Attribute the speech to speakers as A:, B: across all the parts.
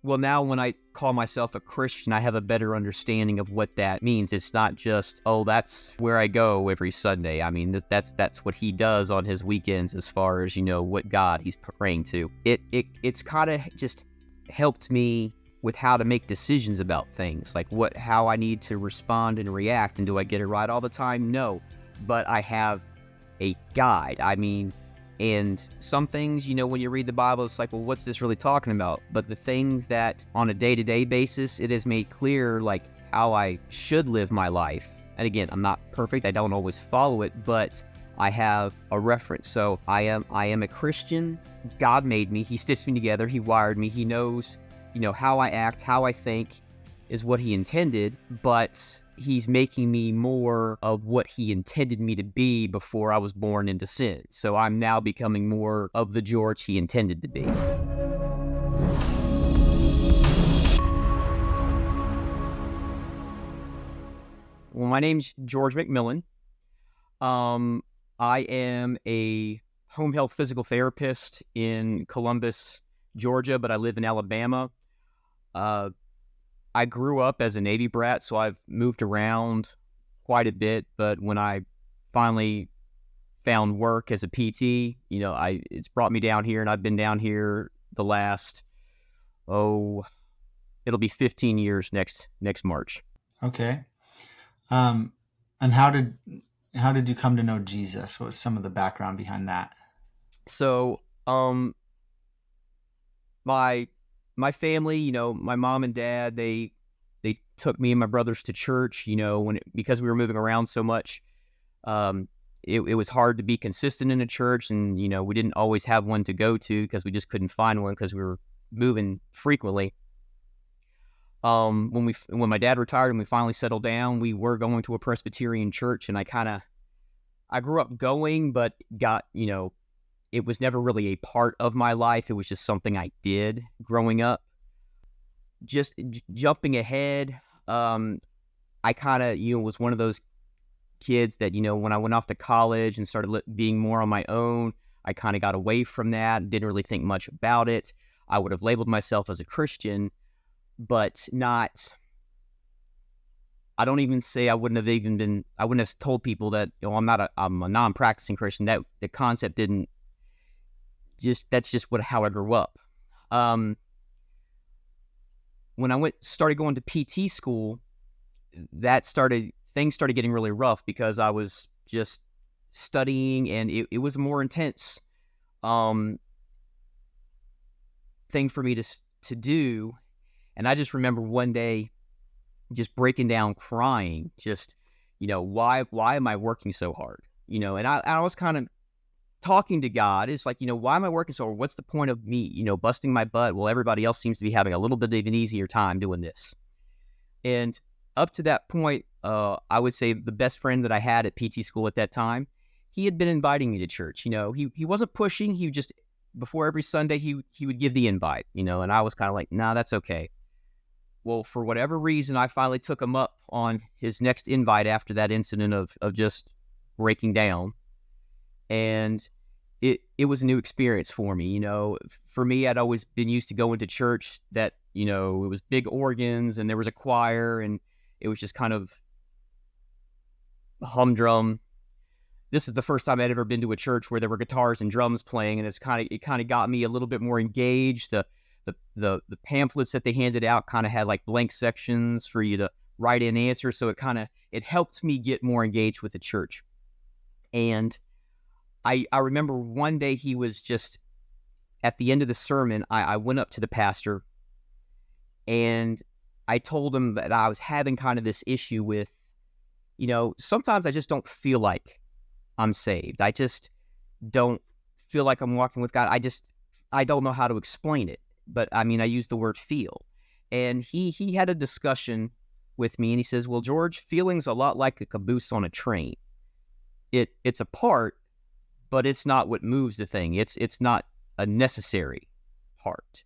A: Well, now when I call myself a Christian, I have a better understanding of what that means. It's not just, oh, that's where I go every Sunday. I mean, that's what he does on his weekends as far as, what God he's praying to. It's kind of just helped me with how to make decisions about things, like how I need to respond and react. And do I get it right all the time? No, but I have a guide. I mean, and some things, when you read the Bible, it's like, well, what's this really talking about? But the things that on a day-to-day basis, it has made clear, like, how I should live my life. And again, I'm not perfect. I don't always follow it, but I have a reference. So I am a Christian. God made me. He stitched me together. He wired me. He knows, how I act, how I think is what he intended, but he's making me more of what he intended me to be before I was born into sin. So I'm now becoming more of the George he intended to be. Well, my name's George McMillan. I am a home health physical therapist in Columbus, Georgia, but I live in Alabama. I grew up as a Navy brat, so I've moved around quite a bit. But when I finally found work as a PT, it's brought me down here, and I've been down here the last, it'll be 15 years next March.
B: Okay. And how did you come to know Jesus? What was some of the background behind that?
A: So, my family, my mom and dad, they took me and my brothers to church, because we were moving around so much. It was hard to be consistent in a church, and, we didn't always have one to go to because we just couldn't find one because we were moving frequently. When my dad retired and we finally settled down, we were going to a Presbyterian church, and I grew up going, but got, it was never really a part of my life. It was just something I did growing up. Just jumping ahead, I kind of, was one of those kids that, when I went off to college and started being more on my own, I kind of got away from that, didn't really think much about it. I would have labeled myself as a Christian, but not, I don't even say I wouldn't have told people that, I'm a non-practicing Christian. That the concept didn't, that's just how I grew up. When I started going to PT school, things started getting really rough because I was just studying, and it was a more intense thing for me to do. And I just remember one day just breaking down crying, just, why am I working so hard? And I was kind of talking to God. It's like, why am I working so hard? What's the point of me, busting my butt? Well, everybody else seems to be having a little bit of an easier time doing this. And up to that point, I would say the best friend that I had at PT school at that time, he had been inviting me to church. He wasn't pushing. He just, before every Sunday, he would give the invite, and I was kind of like, nah, that's okay. Well, for whatever reason, I finally took him up on his next invite after that incident of just breaking down. And it was a new experience for me. For me, I'd always been used to going to church that, it was big organs and there was a choir, and it was just kind of humdrum. This is the first time I'd ever been to a church where there were guitars and drums playing, and it kind of got me a little bit more engaged. The pamphlets that they handed out kind of had like blank sections for you to write in answers, so it helped me get more engaged with the church. And I remember one day he was just, at the end of the sermon, I went up to the pastor and I told him that I was having kind of this issue with, sometimes I just don't feel like I'm saved. I just don't feel like I'm walking with God. I don't know how to explain it, but I use the word feel. And he had a discussion with me, and he says, well, George, feeling's a lot like a caboose on a train. It's a part, but it's not what moves the thing. It's not a necessary part.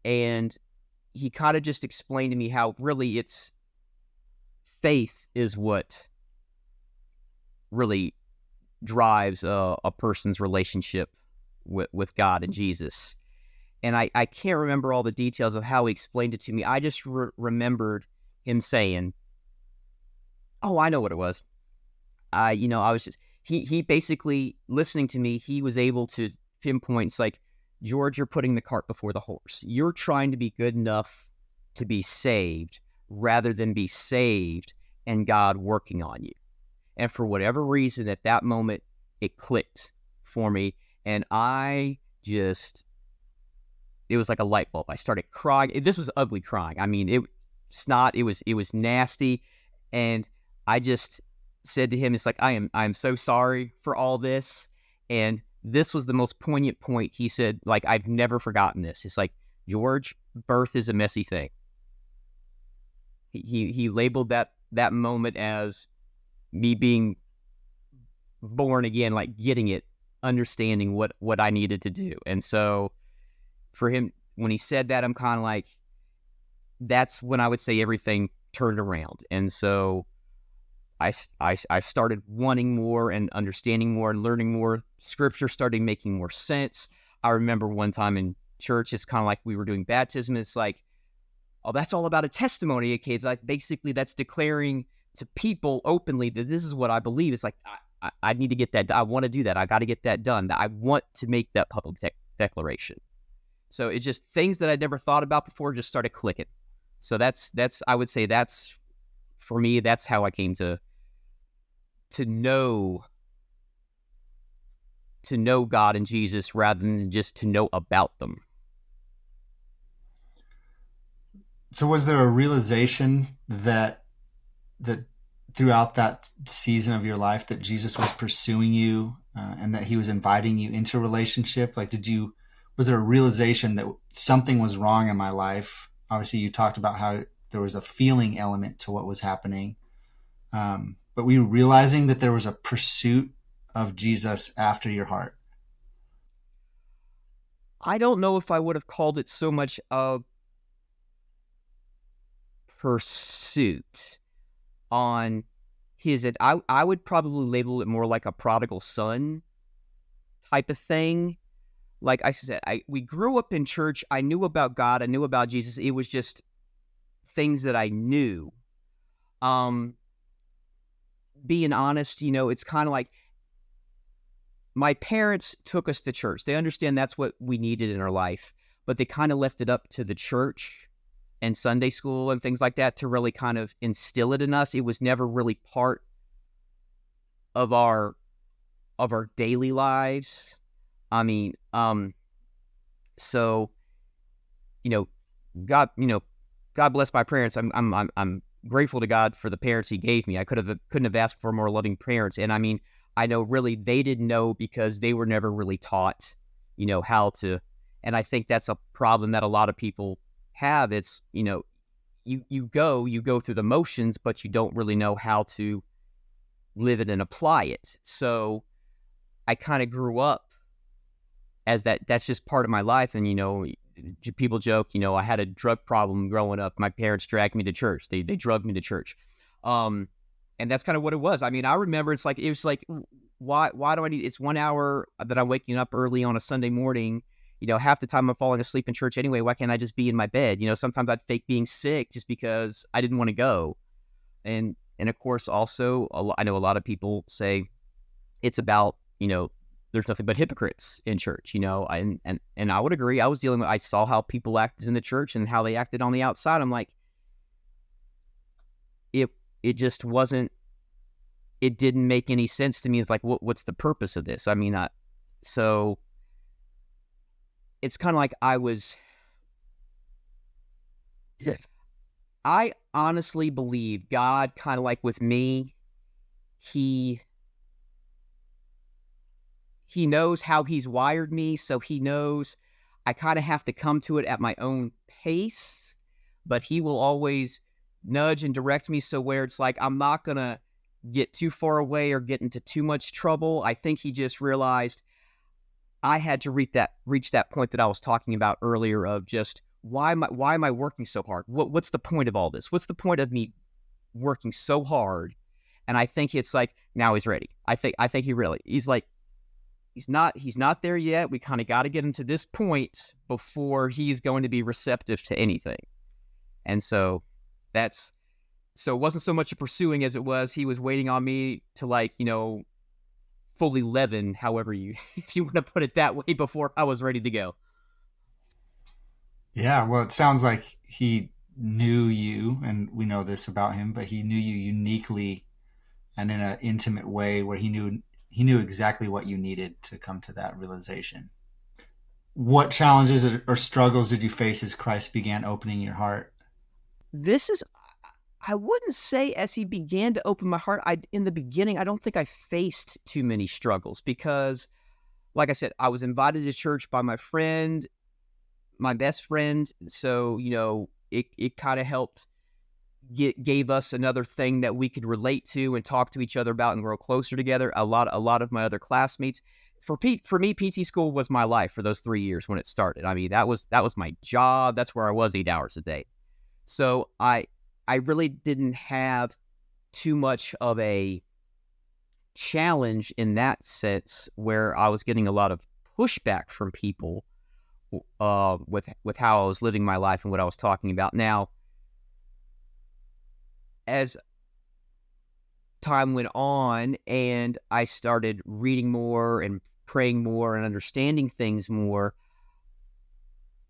A: And he kind of just explained to me how really it's faith is what really drives a person's relationship with God and Jesus. And I can't remember all the details of how he explained it to me. I just remembered him saying, oh, I know what it was. I was just, he basically, listening to me, he was able to pinpoint, it's like, George, you're putting the cart before the horse. You're trying to be good enough to be saved rather than be saved and God working on you. And for whatever reason, at that moment, it clicked for me. And it was like a light bulb. I started crying. This was ugly crying. I mean, it was nasty. And I just said to him, it's like, I'm so sorry for all this. And this was the most poignant point. He said, like, I've never forgotten this. It's like, George, birth is a messy thing. He labeled that moment as me being born again, like getting it, understanding what I needed to do. And so for him, when he said that, I'm kind of like, that's when I would say everything turned around. And so I started wanting more and understanding more and learning more. Scripture started making more sense. I remember one time in church, it's kind of like we were doing baptism. It's like, oh, that's all about a testimony. Okay, it's like basically that's declaring to people openly that this is what I believe. It's like, I need to get that. I want to do that. I got to get that done. I want to make that public declaration. So it's just things that I'd never thought about before just started clicking. So that's I would say that's, for me, that's how I came to know God and Jesus rather than just to know about them.
B: So was there a realization that throughout that season of your life that Jesus was pursuing you and that he was inviting you into a relationship? Like, was there a realization that something was wrong in my life? Obviously, you talked about how there was a feeling element to what was happening. But were you realizing that there was a pursuit of Jesus after your heart?
A: I don't know if I would have called it so much a pursuit on his end. I would probably label it more like a prodigal son type of thing. Like I said, we grew up in church. I knew about God. I knew about Jesus. It was just things that I knew. Being honest, it's kind of like my parents took us to church. They understand that's what we needed in our life, but they kind of left it up to the church and Sunday school and things like that to really kind of instill it in us. It was never really part of our daily lives. I mean, so, God bless my parents. I'm grateful to God for the parents he gave me. I couldn't have asked for more loving parents. And I mean, I know really they didn't know because they were never really taught, how to, and I think that's a problem that a lot of people have. It's, you go through the motions, but you don't really know how to live it and apply it. So I kind of grew up as that's just part of my life. And, people joke, I had a drug problem growing up. My parents dragged me to church. They drugged me to church. And that's kind of what it was. I mean, I remember it was like, why do I need, it's 1 hour that I'm waking up early on a Sunday morning. Half the time I'm falling asleep in church anyway. Why can't I just be in my bed? Sometimes I'd fake being sick just because I didn't want to go. And of course, also, I know a lot of people say it's about, there's nothing but hypocrites in church, and I would agree. I saw how people acted in the church and how they acted on the outside. I'm like, it just wasn't, it didn't make any sense to me. It's like, what's the purpose of this? I mean, so it's kind of like I honestly believe God, kind of like with me, he knows how he's wired me. So he knows I kind of have to come to it at my own pace, but he will always nudge and direct me. So where it's like, I'm not going to get too far away or get into too much trouble. I think he just realized I had to reach that point that I was talking about earlier of just why am I working so hard? What's the point of all this? What's the point of me working so hard? And I think it's like, now he's ready. I think he's like, he's not there yet. We kind of got to get him to this point before he's going to be receptive to anything. And so that's so it wasn't so much a pursuing as it was he was waiting on me to, like, fully leaven, however you if you want to put it that way, before I was ready to go.
B: Yeah, well, it sounds like he knew you, and we know this about him, but he knew you uniquely and in an intimate way where he knew exactly what you needed to come to that realization. What challenges or struggles did you face as Christ began opening your heart?
A: This is I wouldn't say as he began to open my heart. In the beginning, I don't think I faced too many struggles because, like I said, I was invited to church by my friend, my best friend. So, it kind of helped gave us another thing that we could relate to and talk to each other about and grow closer together. A lot of my other classmates, for me, PT school was my life for those 3 years when it started. I mean, that was my job. That's where I was 8 hours a day. So I really didn't have too much of a challenge in that sense, where I was getting a lot of pushback from people with how I was living my life and what I was talking about. Now, as time went on and I started reading more and praying more and understanding things more,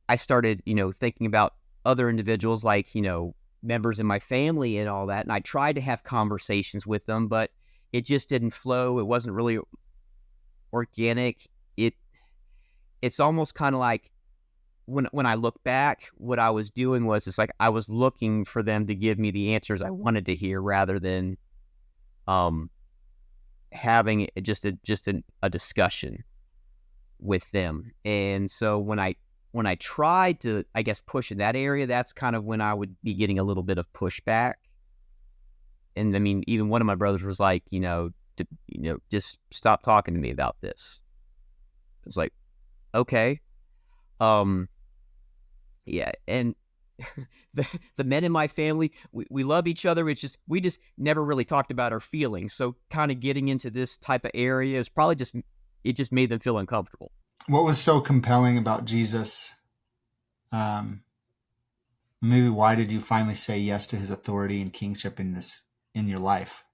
A: I started, thinking about other individuals, like, members in my family and all that. And I tried to have conversations with them, but it just didn't flow. It wasn't really organic. It's almost kind of like, when I look back, what I was doing was, it's like I was looking for them to give me the answers I wanted to hear, rather than having just a discussion with them. And so when I tried to, I guess, push in that area, that's kind of when I would be getting a little bit of pushback. And I mean, even one of my brothers was like, just stop talking to me about this. It was like, okay. Yeah. And the men in my family, we love each other. It's just, we just never really talked about our feelings. So kind of getting into this type of area is probably it just made them feel uncomfortable.
B: What was so compelling about Jesus? Maybe why did you finally say yes to his authority and kingship in your life?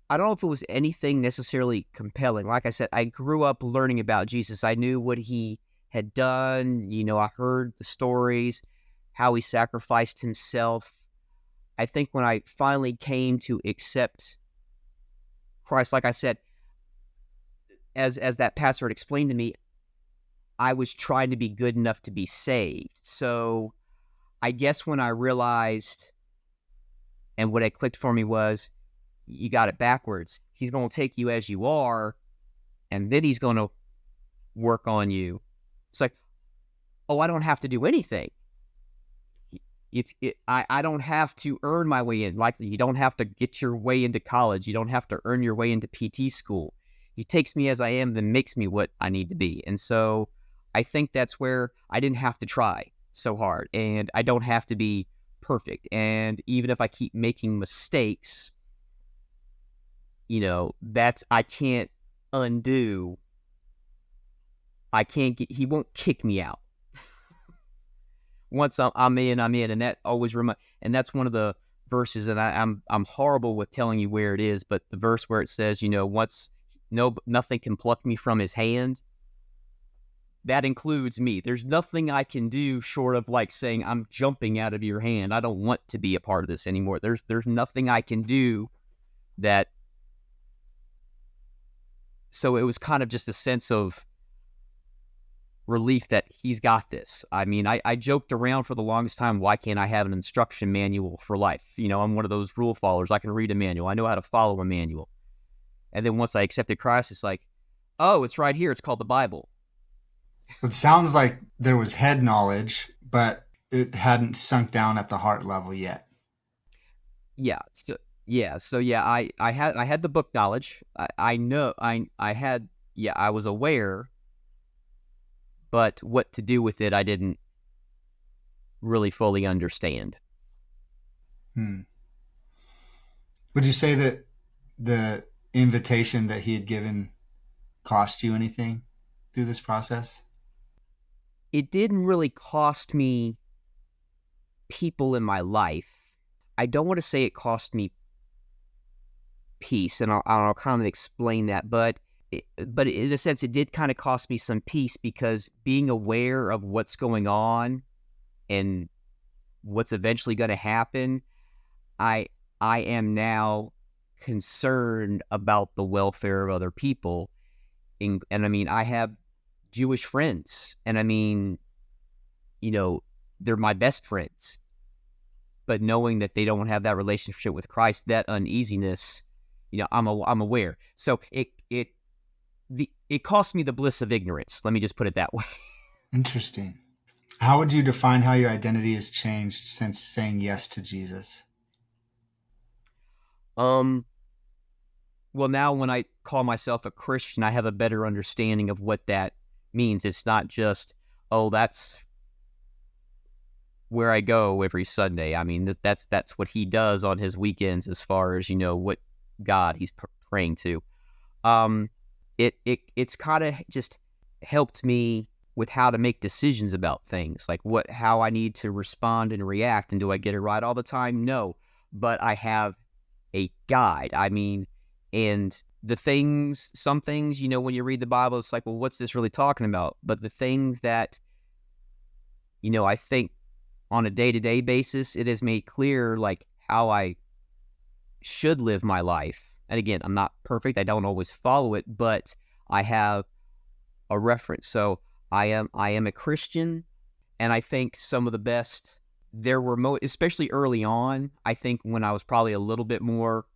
A: I don't know if it was anything necessarily compelling. Like I said, I grew up learning about Jesus. I knew what he had done. I heard the stories, how he sacrificed himself. I think when I finally came to accept Christ, like I said, as that pastor had explained to me, I was trying to be good enough to be saved. So I guess when I realized, and what it clicked for me was, you got it backwards. He's going to take you as you are, and then he's going to work on you. It's like, oh, I don't have to do anything. I don't have to earn my way in. Like, you don't have to get your way into college. You don't have to earn your way into PT school. He takes me as I am, then makes me what I need to be. And so I think that's where I didn't have to try so hard, and I don't have to be perfect. And even if I keep making mistakes, that's, I can't undo. He won't kick me out. Once I'm in, and that always and that's one of the verses, and I'm horrible with telling you where it is, but the verse where it says, nothing can pluck me from his hand. That includes me. There's nothing I can do short of, like, saying, I'm jumping out of your hand. I don't want to be a part of this anymore. There's nothing I can do that. So it was kind of just a sense of relief that he's got this. I mean, I joked around for the longest time, why can't I have an instruction manual for life? I'm one of those rule followers. I can read a manual. I know how to follow a manual. And then once I accepted Christ, it's like, oh, it's right here. It's called the Bible.
B: It sounds like there was head knowledge, but it hadn't sunk down at the heart level yet.
A: Yeah. So I had the book knowledge. I know I had, I was aware, but what to do with it, I didn't really fully understand.
B: Would you say that the invitation that he had given cost you anything? through this process?
A: It didn't really cost me people in my life. I don't want to say it cost me peace, and I'll kind of explain that, but in a sense, it did kind of cost me some peace, because being aware of what's going on and what's eventually going to happen, I am now concerned about the welfare of other people. And I mean, I have Jewish friends, and I mean, they're my best friends. But knowing that they don't have that relationship with Christ, that uneasiness, I'm aware. So it cost me the bliss of ignorance. Let me just put it that way.
B: Interesting. How would you define how your identity has changed since saying yes to Jesus?
A: Well, now when I call myself a Christian, I have a better understanding of what that means. It's not just, oh, that's where I go every Sunday. I mean, that's what he does on his weekends, as far as, what God he's praying to. It's kind of just helped me with how to make decisions about things, like how I need to respond and react. And do I get it right all the time? No, but I have a guide. I mean, and some things, when you read the Bible, it's like, well, what's this really talking about? But the things that, I think on a day-to-day basis, it has made clear, like, how I should live my life. And again, I'm not perfect. I don't always follow it, but I have a reference. So I am a Christian, and I think some of the best, there were especially early on, I think when I was probably a little bit more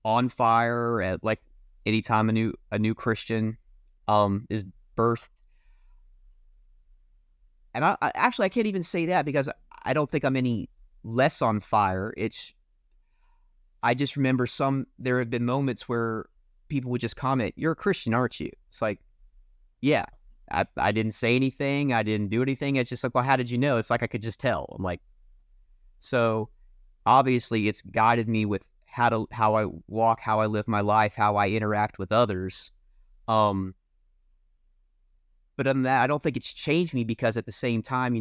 A: on fire at, like, anytime a new Christian is birthed. And I actually, I can't even say that, because I don't think I'm any less on fire. I just remember there have been moments where people would just comment, "You're a Christian, aren't you?" It's like, yeah, I didn't say anything. I didn't do anything. It's just like, well, how did you know? It's like, I could just tell. I'm like, so obviously it's guided me with how I walk, how I live my life, how I interact with others. But other than that, I don't think it's changed me, because at the same time,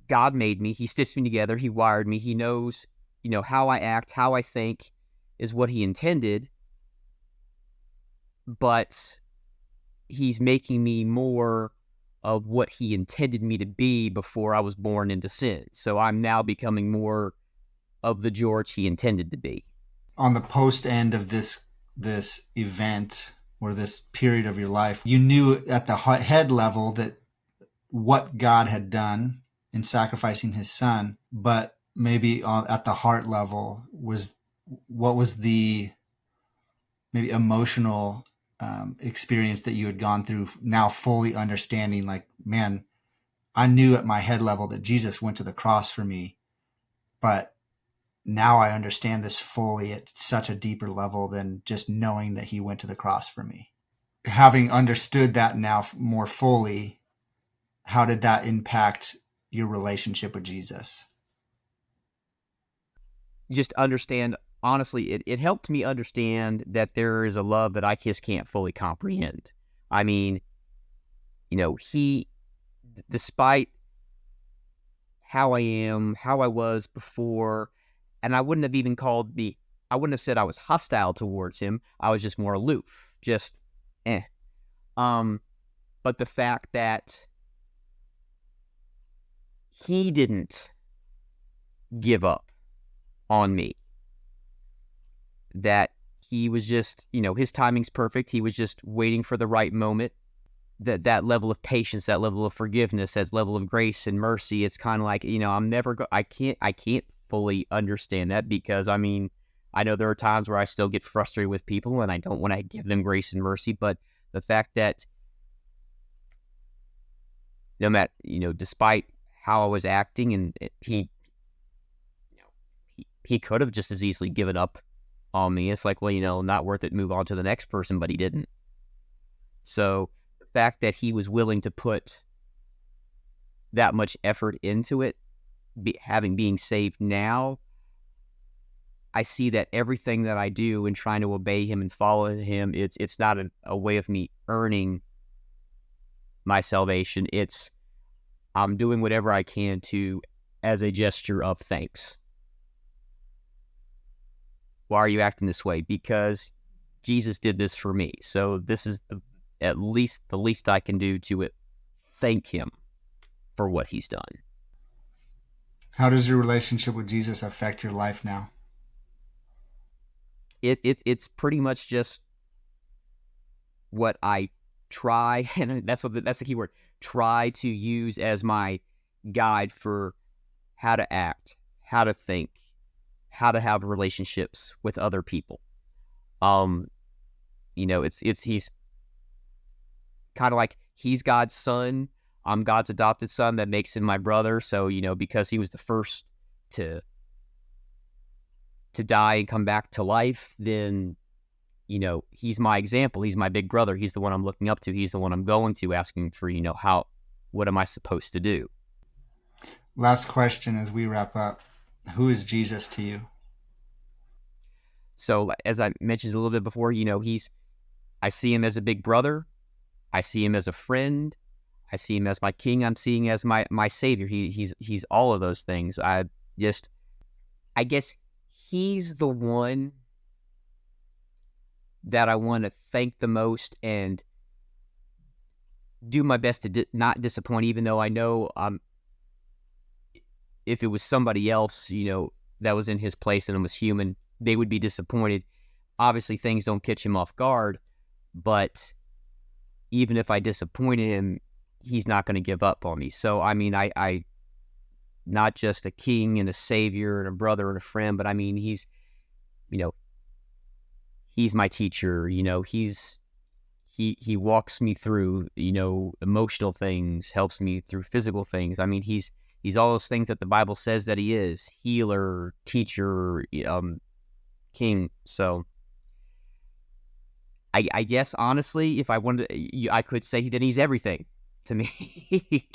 A: God made me. He stitched me together. He wired me. He knows, how I act, how I think is what he intended. But he's making me more of what he intended me to be before I was born into sin. So I'm now becoming more of the George he intended to be.
B: On the post end of this event, or this period of your life, you knew at the head level that what God had done in sacrificing his son, but maybe at the heart level, what was the maybe emotional experience that you had gone through, now fully understanding, like, man, I knew at my head level that Jesus went to the cross for me, but now I understand this fully at such a deeper level than just knowing that he went to the cross for me. Having understood that now more fully, how did that impact your relationship with Jesus?
A: Just understand, honestly, it helped me understand that there is a love that I just can't fully comprehend. I mean, he, despite how I am, how I was before, and I wouldn't have said I was hostile towards him. I was just more aloof, just, eh. But the fact that he didn't give up on me, that he was just, his timing's perfect. He was just waiting for the right moment. That level of patience, that level of forgiveness, that level of grace and mercy. It's kind of like, I can't fully understand that, because I mean, I know there are times where I still get frustrated with people and I don't want to give them grace and mercy, but the fact that no matter, despite how I was acting, and he could have just as easily given up on me. It's like, well, not worth it, move on to the next person, but he didn't. So the fact that he was willing to put that much effort into it, being saved now, I see that everything that I do in trying to obey him and follow him, it's not a way of me earning my salvation. It's I'm doing whatever I can to as a gesture of thanks. Why are you acting this way? Because Jesus did this for me. So this is at least the least I can do to thank him for what he's done.
B: How does your relationship with Jesus affect your life now?
A: It's pretty much just what I try, and that's the key word, try to use as my guide for how to act, how to think, how to have relationships with other people. He's kind of like he's God's son. I'm God's adopted son. That makes him my brother. So, because he was the first to die and come back to life, then, he's my example. He's my big brother. He's the one I'm looking up to. He's the one I'm going to asking for, what am I supposed to do?
B: Last question as we wrap up. Who is Jesus to you?
A: So as I mentioned a little bit before, I see him as a big brother. I see him as a friend. I see him as my king. I'm seeing him as my savior. He's all of those things. I guess he's the one that I want to thank the most and do my best to not disappoint, even though I know if it was somebody else, that was in his place and was human, they would be disappointed. Obviously, things don't catch him off guard, but even if I disappointed him, he's not going to give up on me. So, I not just a king and a savior and a brother and a friend, but he's my teacher. He walks me through, emotional things, helps me through physical things. He's all those things that the Bible says that he is: healer, teacher, king. So I guess honestly, if I wanted, I could say that he's everything to me.